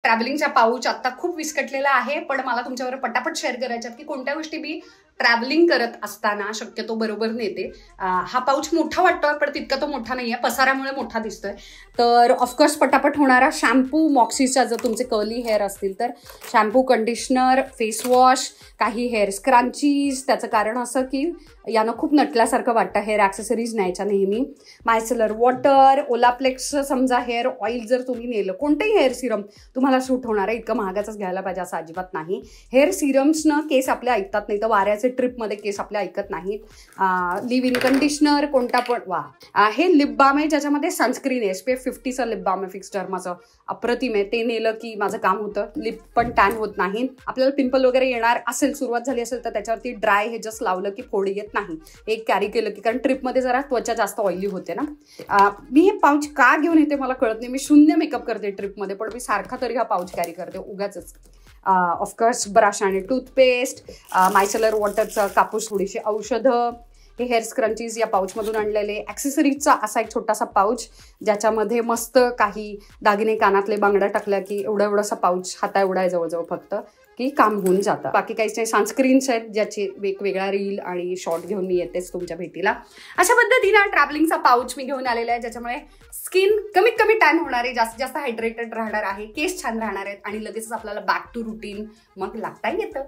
ट्रॅव्हलिंगचा pouch आता खूप विस्कटलेला आहे, पण मला तुमच्याबरोबर पटापट शेअर करायच्यात की कोणत्या गोष्टी मी ट्रॅव्हलिंग करत असताना शक्यतो बरोबर नेते. हा पाऊच मोठा वाटतोय पण तितका तो मोठा नाहीये, पसारामुळे मोठा दिसतोय. तर ऑफकोर्स पटापट होणारा शॅम्पू, मॉक्सीचा जर तुमचे कर्ली हेअर असतील तर शॅम्पू, कंडिशनर, फेस वॉश, काही हेअर स्क्रंचीज. त्याचं कारण असं की यानं खूप नटल्यासारखं वाटतं हेअर ॲक्सेसरीज न्यायच्या नेहमी. मायसेलर वॉटर, ओलाप्लेक्स समजा हेअर ऑइल जर तुम्ही नेलं, कोणतंही हेअर सिरम तुम्हाला सूट होणार आहे, इतकं महागाचंच घ्यायला पाहिजे असं अजिबात नाही. हेअर सिरम्सनं केस आपले ऐकतात, नाही तर वाऱ्याचे ट्रिपमध्ये केस आपले ऐकत नाहीत. लिव्ह इन कंडिशनर कोणता पण हे लिप बाम आहे ज्याच्यामध्ये सनस्क्रीन आहे, SPF 50चं लिप बाम आहे, फिक्स डर्माचं, अप्रतिम आहे. ते नेलं की माझं काम होतं, लिप पण टॅन होत नाही. आपल्याला पिंपल वगैरे येणार असेल, सुरुवात झाली असेल तर त्याच्यावरती ड्राय हे जस्ट लावलं की फोड येत नाही. एक कॅरी केलं की, कारण ट्रिपमध्ये जरा त्वचा जास्त ऑइली होते ना. मी हे पाऊच का घेऊन येते मला कळत नाही. मी शून्य मेकअप करते ट्रिपमध्ये, पण मी सारखा तरी हा पाऊच कॅरी करते उगाच. ऑफकोर्स ब्रश आणि टूथपेस्ट, मायसेलर वॉटरचं कापूस, थोडीशी औषधं, हे हेअर स्क्रंचीज या पाऊचमधून आणलेले. ॲक्सेसरीजचा असा एक छोटासा पाऊच ज्याच्यामध्ये मस्त काही दागिने, कानातले, बांगड्या टाकल्या की एवढासा पाऊच हाता एवढा आहे जवळजवळ फक्त, की काम होऊन जातं. बाकी काहीच नाही. सनस्क्रीन्स आहेत ज्याची वेगवेगळा रील आणि शॉर्ट घेऊन मी येतेच तुमच्या भेटीला. अशा पद्धतीनं ट्रॅव्हलिंगचा पाऊच मी घेऊन आलेला आहे ज्याच्यामुळे स्किन कमीत कमी टॅन होणार आहे, जास्तीत जास्त हायड्रेटेड राहणार आहे, केस छान राहणार आहेत आणि लगेचच आपल्याला बॅक टू रुटीन मग लागता येतं.